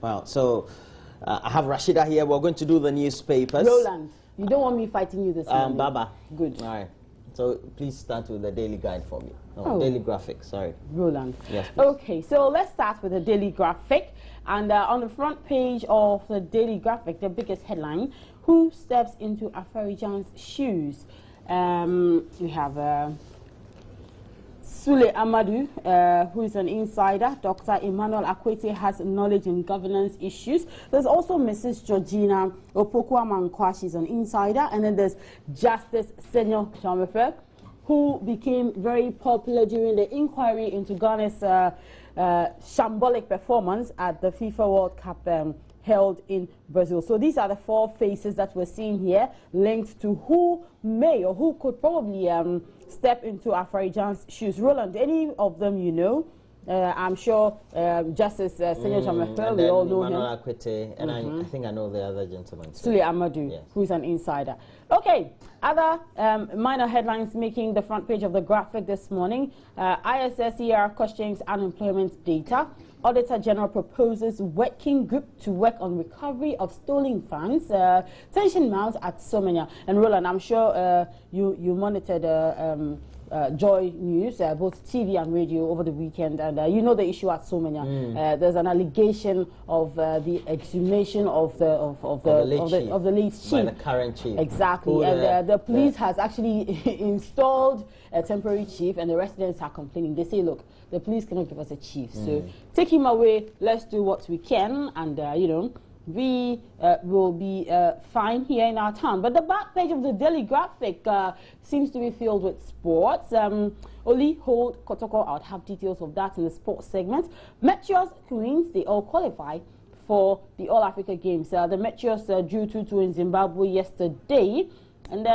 Well, so I have Rashida here. We're going to do the newspapers. Roland, you don't want me fighting you this morning. Baba. Good. All right. So please start with the daily guide for me. Daily graphic, sorry. Roland. Yes, please. Okay, so let's start with the daily graphic. And on the front page of the daily graphic, the biggest headline, who steps into Afarijan's shoes? We have Sule Amadu, who is an insider. Dr. Emmanuel Akwete has knowledge in governance issues. There's also Mrs. Georgina Opoku-Amankwa, she's an insider. And then there's Justice Senyo Chamefe, who became very popular during the inquiry into Ghana's shambolic performance at the FIFA World Cup held in Brazil. So these are the four faces that we're seeing here, linked to who may or who could probably step into Afarijan's shoes. Roland, any of them you know? I'm sure Justice Senyo Chamefe, we all know Emmanuel him. Akwete, and I think I know the other gentleman. Sule Amadu, yes, who's an insider. Okay, other minor headlines making the front page of the graphic this morning. ISSER questions unemployment data. Auditor General proposes working group to work on recovery of stolen funds. Tension mounts at Somenya. And Roland, I'm sure you monitored Joy News, both TV and radio, over the weekend, and you know the issue at Somenya. There's an allegation of the exhumation of the late chief by the current chief. Exactly, and the police has actually installed a temporary chief, and the residents are complaining. They say, look, the police cannot give us a chief, so take him away. Let's do what we can, and you know, we will be fine here in our town. But the back page of the Daily Graphic seems to be filled with sports. Oli hold Kotoko. I'll have details of that in the sports segment. Meteors Queens, they all qualify for the All Africa Games. The Meteors drew 2-2 in Zimbabwe yesterday, and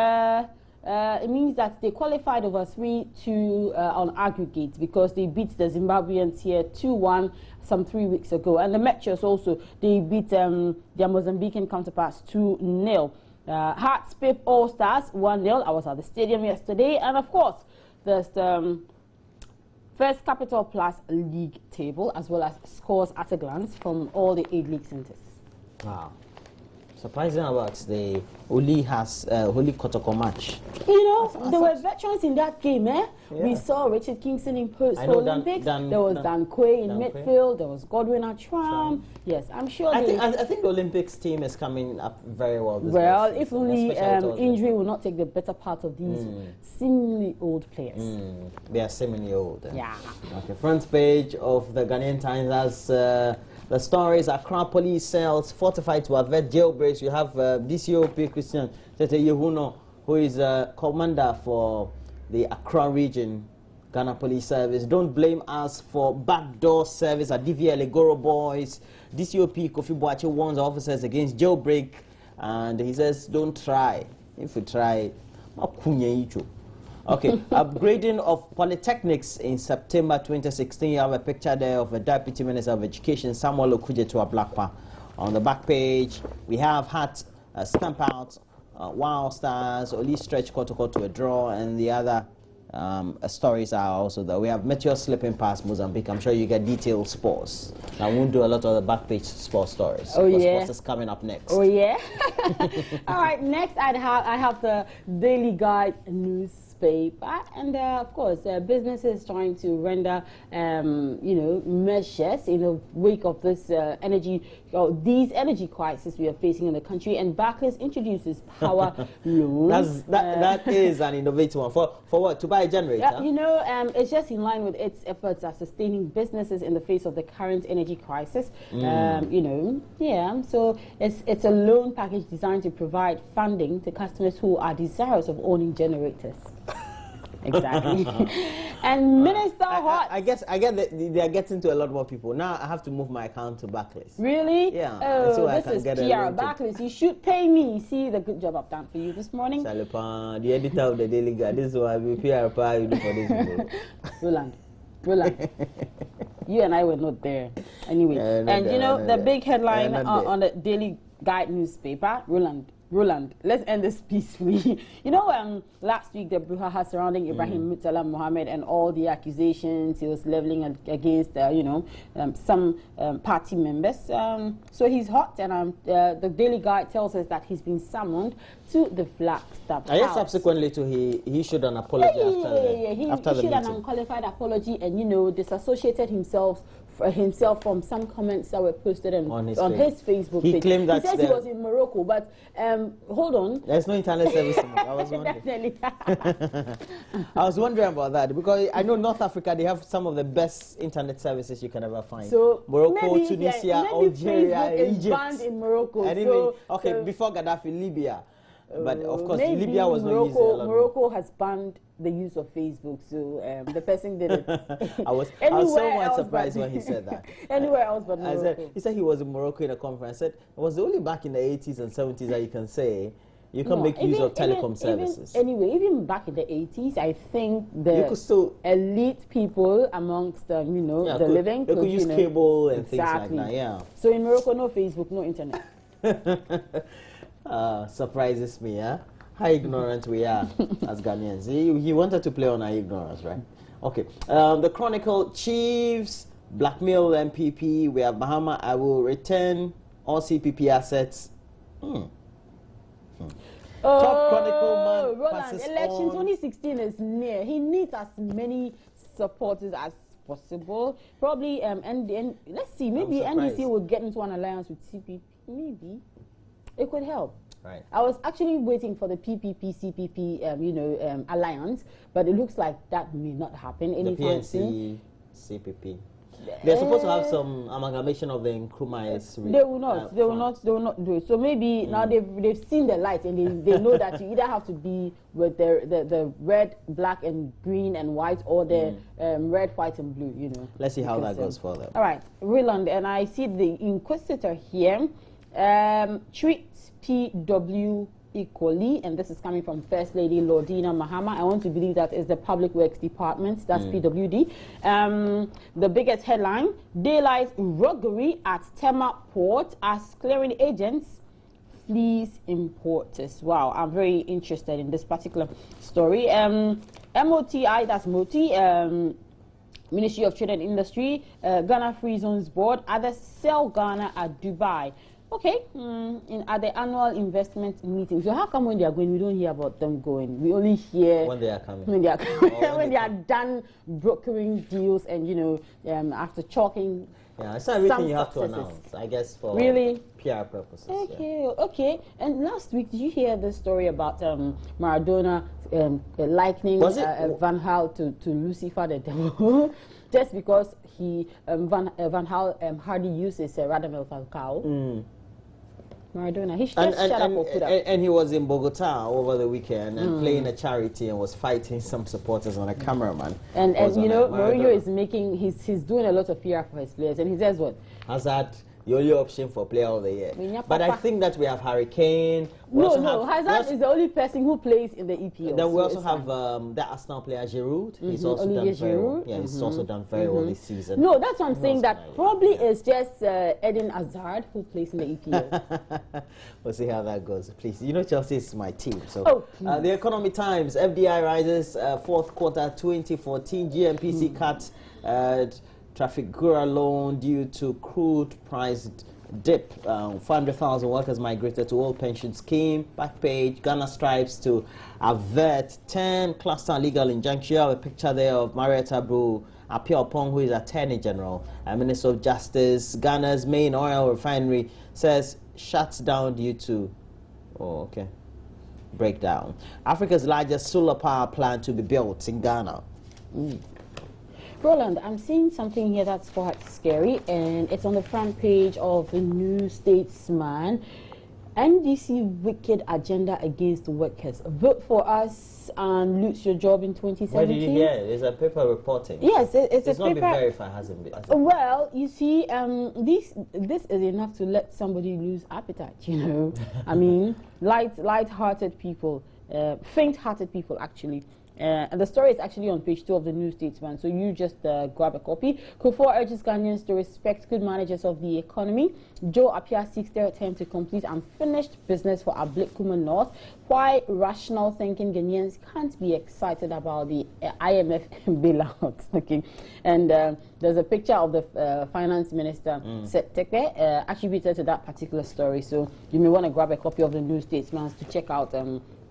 it means that they qualified over 3-2 on aggregate, because they beat the Zimbabweans here 2-1 some 3 weeks ago. And the Meteors also, they beat their Mozambican counterparts 2-0. Hearts Pip All Stars 1-0. I was at the stadium yesterday. And of course, there's the First Capital Plus League table, as well as scores at a glance from all the 8 league centers. Wow. Surprising about the Oli Kotoko match. You know, there were veterans in that game, eh? Yeah. We saw Richard Kingston in post Olympics. There was Dan Quay in midfield. There was Godwin Atram. Yes, I'm sure. I think the Olympics team is coming up very well. Well, if only injury will not take the better part of these seemingly old players. They are seemingly old. Yeah. Okay, front page of the Ghanaian Times has the stories. Accra police cells fortified to avert jailbreaks. You have DCOP Christian Tete Yehuno, who is commander for the Accra region, Ghana Police Service. Don't blame us for backdoor service at DVL Goro Boys. DCOP Kofi Boache warns officers against jailbreak, and he says, don't try. If you try, okay, upgrading of polytechnics in September 2016. You have a picture there of a Deputy Minister of Education, Samuel Okudzeto to Ablakwa. On the back page, we have had stamp out, Wild Stars, Oli stretch Kotoko to a draw, and the other stories are also there. We have Meteor slipping past Mozambique. I'm sure you get detailed sports. I won't do a lot of the back page sports stories. Oh, yeah. Sports is coming up next. Oh, yeah. All right, next I have the Daily Guide newspaper, and of course businesses trying to render you know, measures in the wake of this these energy crisis we are facing in the country. And Barclays introduces power loans. That is an innovative one for what, to buy a generator? Yeah, you know, it's just in line with its efforts at sustaining businesses in the face of the current energy crisis. You know, yeah, so it's a loan package designed to provide funding to customers who are desirous of owning generators. Exactly. And Minister Hot. I get that they are getting to a lot more people. Now I have to move my account to Barclays. Really? Yeah. Oh, this is PR. Barclays, you should pay me. See the good job I've done for you this morning. Salipan, the editor of the Daily Guide. This is what I PR you do for this people. Roland. You and I were not there. Anyway. And you know, the big headline on the Daily Guide newspaper, Roland, Roland, let's end this peacefully. You know, last week the brouhaha surrounding Ibrahim Murtala Mohammed and all the accusations he was leveling against, some party members. So he's hot, and the Daily Guide tells us that he's been summoned to the Flagstaff House. I guess subsequently to he issued an apology after the meeting. He issued an unqualified apology, and disassociated himself from some comments that were posted on his Facebook page. He claimed that he said he was in Morocco, but hold on. There's no internet service in Morocco. I was wondering. Definitely. I was wondering about that because I know North Africa, they have some of the best internet services you can ever find. So Morocco, Tunisia, Algeria, Facebook Egypt. Is banned in Morocco. And before Gaddafi, Libya. But of course, Libya was not using a lot. Morocco has banned the use of Facebook, so the person did it. I was so much surprised when he said that. Anywhere else but Morocco. He said he was in Morocco in a conference. I said it was only back in the 80s and 70s that you can say you can make use of telecom services. Even back in the 80s, I think the elite people amongst the living could use cable and things like that. Yeah. So in Morocco, no Facebook, no internet. Surprises me, huh? How ignorant we are as Ghanaians. He wanted to play on our ignorance, right? Okay. The Chronicle, Chiefs blackmail MPP. We have Mahama. I will return all CPP assets. Top Chronicle man. Roland, election 2016 is near. He needs as many supporters as possible. Probably, and let's see. Maybe NDC will get into an alliance with CPP. Maybe it could help. Right. I was actually waiting for the PPP-CPP, alliance, but it looks like that may not happen anytime soon. CPP. They're supposed to have some amalgamation of the Nkrumah's. They will not. They will not do it. So maybe now they've seen the light, and they know that you either have to be with the red, black, and green and white, or the red, white, and blue. Let's see how that goes further. All right, Roland, and I see the Inquisitor here. Treat PW equally, and this is coming from First Lady Lordina Mahama. I want to believe that is the Public Works Department, that's PWD. The biggest headline, daylight roguery at Tema Port as clearing agents flees importers. Wow, I'm very interested in this particular story. MOTI, that's MOTI, Ministry of Trade and Industry, Ghana Free Zones Board, others sell Ghana at Dubai. Okay, at the annual investment meeting. So how come when they are going, we don't hear about them going? We only hear when they are coming. When they are coming. When they are done brokering deals and after chalking. Yeah, it's not everything you have to announce, I guess, for PR purposes. Okay. And last week, did you hear the story about Maradona likening Van Gaal to Lucifer the devil? Just because Van Gaal hardly uses Radamel Falcao. Maradona, he should just shut up or put up. And he was in Bogota over the weekend and playing a charity and was fighting some supporters on a cameraman. And Mourinho is he's doing a lot of PR for his players, and he says what? Hazard, the only option for player of the year. But I think that we have Harry Kane. Hazard is the only person who plays in the EPL. Then we also have the Arsenal player Giroud. He's also done very well. Yeah, he's also done very well this season. No, that's what I'm saying. That probably is just Eden Hazard who plays in the EPL. We'll see how that goes. Please, Chelsea is my team. So the Economic Times, FDI rises fourth quarter 2014. GMPC cuts Trafigura loan due to crude price dip. 500,000 workers migrated to old pension scheme. Back page, Ghana strives to avert 10 cluster legal injunction. You have a picture there of Marietta Brew Appiah-Oppong, who is Attorney General and Minister of Justice. Ghana's main oil refinery says shuts down due to breakdown. Africa's largest solar power plant to be built in Ghana. Roland, I'm seeing something here that's quite scary, and it's on the front page of the New Statesman. NDC wicked agenda against workers. Vote for us and lose your job in 2017. Where did you hear it? There's a paper reporting. Yes, it's a paper. It's not been verified, hasn't been. Well, you see, this is enough to let somebody lose appetite, I mean, light-hearted people, faint-hearted people, actually. And the story is actually on page 2 of the New Statesman, so you just grab a copy. Kufuor urges Ghanaians to respect good managers of the economy. Joe Appiah seeks their attempt to complete unfinished business for Ablekuma North. Why rational thinking Ghanaians can't be excited about the IMF bailout. Okay, and there's a picture of the finance minister Teke attributed to that particular story. So you may want to grab a copy of the New Statesman to check out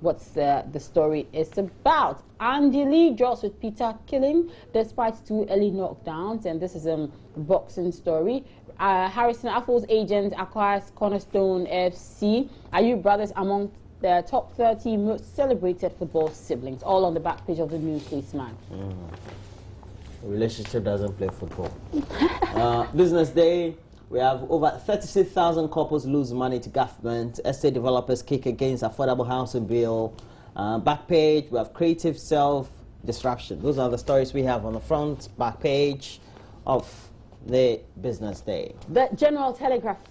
what the story is about. Andy Lee draws with Peter Killing despite 2 early knockdowns, and this is a boxing story. Harrison Affol's agent acquires Cornerstone FC. Are you brothers among the top 30 most celebrated football siblings? All on the back page of the New Statesman. The relationship doesn't play football. Business Day. We have over 36,000 couples lose money to government. Estate developers kick against affordable housing bill. Back page, we have creative self-disruption. Those are the stories we have on the front, back page of the Business Day. The General Telegraph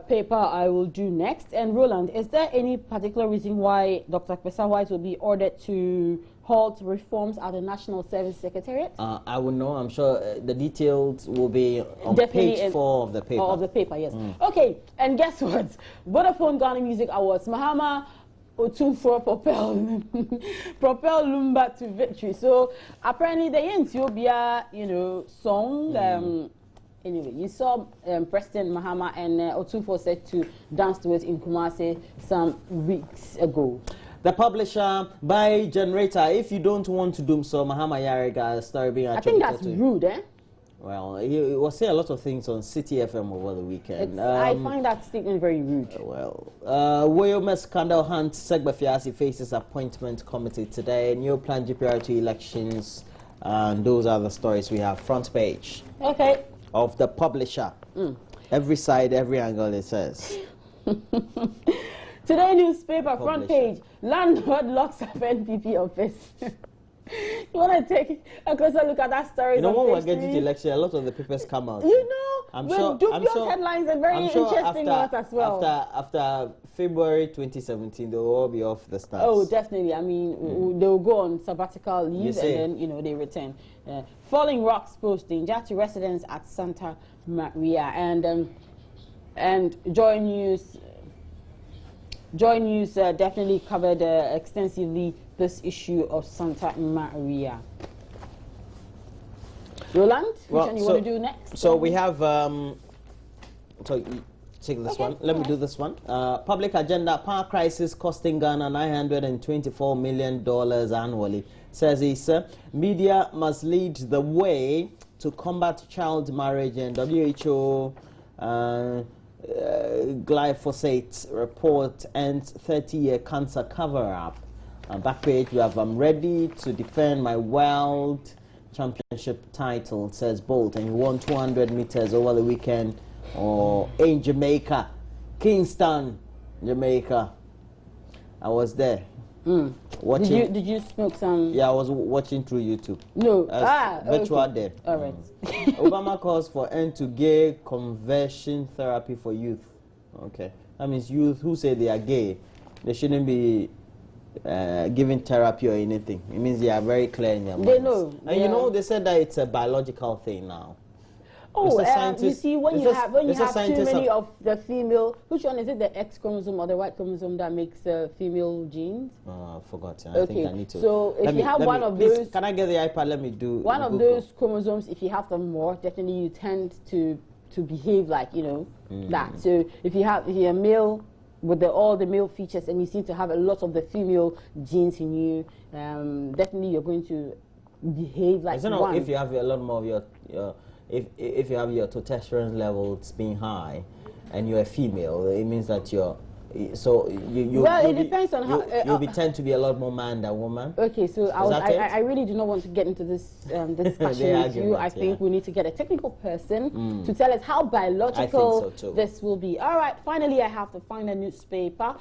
paper I will do next. And Roland, is there any particular reason why Dr. Kwesa White will be ordered to halt reforms at the National Service Secretariat? I would know. I'm sure the details will be on page 4 of the paper. Of the paper, yes. Okay, and guess what? Vodafone Ghana Music Awards. Mahama Otumfuo propel Lumba to victory. So apparently the Ethiopia, song. Anyway, you saw President Mahama and Otumfuo said to dance to it in Kumasi some weeks ago. The publisher by Generator. If you don't want to doom so, Mahama Yarega story being attributed I think that's rude, eh? Well, he was saying a lot of things on City FM over the weekend. I find that statement very rude. Well, Wayome Scandal Hunt Segba Fiasi faces appointment committee today. New plan GPR2 elections. And those are the stories we have. Front page. Okay. Of the publisher. Every side, every angle, it says. Today newspaper, front page. Landlord locks up NPP office. You want to take a closer look at that story? You know, when we get to the election, a lot of the papers come out. You know, dubious headlines and very interesting ones as well. After February 2017, they will all be off the stars. Oh, definitely. I mean, they will go on sabbatical leave and then, they return. Falling rocks pose danger to residents at Santa Maria. And Joy News definitely covered extensively this issue of Santa Maria. Roland, which one you want to do next? So we have, so you take this one. Let me do this one. Public agenda, power crisis costing Ghana $924 million annually, says Issa. Media must lead the way to combat child marriage, and WHO glyphosate report ends 30-year cancer cover-up. Back page, we have I'm ready to defend my world championship title, says Bolt, and he won 200 meters over the weekend in Jamaica, Kingston, Jamaica. I was there. Watching. Did you smoke some? Yeah, I was watching through YouTube. No. Virtual okay. there. All right. Obama calls for end to gay conversion therapy for youth. Okay. That means youth who say they are gay, they shouldn't be giving therapy or anything. It means they are very clear in their minds. They know. And they said that it's a biological thing now. Oh, you see, when you have too many of the female, which one is it, the X chromosome or the Y chromosome that makes female genes? I forgot. Okay. I think I need to. So if you have one of those, can I get the iPad? Let me do one of those chromosomes. If you have them more, definitely you tend to behave like that. So if you're male with all the male features and you seem to have a lot of the female genes in you, definitely you're going to behave like one. If you have a lot more of your if you have your testosterone levels being high and you're a female, it means that it depends on how you'll tend to be a lot more man than woman. Okay, so I really do not want to get into this discussion with you. I think we need to get a technical person to tell us how biological this will be. All right, finally I have to find a newspaper.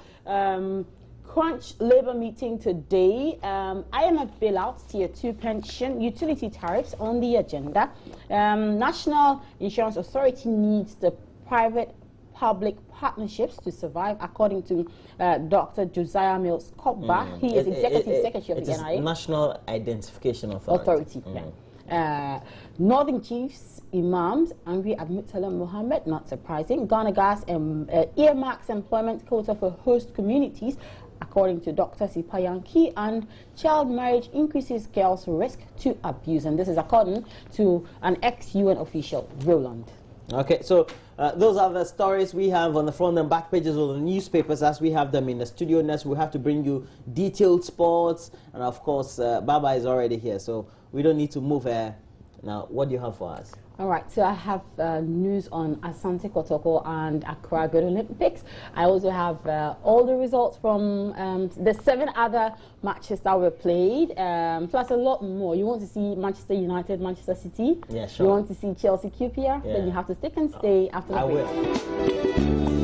Crunch Labour meeting today. IMF bailouts, Tier 2 pension, utility tariffs on the agenda. National Insurance Authority needs the private public partnerships to survive, according to Dr. Josiah Mills Kopba. He is Executive Secretary of the NIA. National Identification Authority. Northern Chiefs, Imams, angry at Murtala Mohammed, not surprising. Ghana Gas earmarks employment quota for host communities, according to Dr. Sipayanki, and child marriage increases girls' risk to abuse. And this is according to an ex-UN official, Roland. Okay, so those are the stories we have on the front and back pages of the newspapers as we have them in the studio. Next, we have to bring you detailed sports, and of course, Baba is already here, so we don't need to move here. Now, what do you have for us? All right, so I have news on Asante Kotoko and Accra Great Olympics. I also have all the results from the 7 other matches that were played, plus a lot more. You want to see Manchester United, Manchester City? Yeah, sure. You want to see Chelsea QPR? Yeah. Then you have to stick and stay after the break. I will.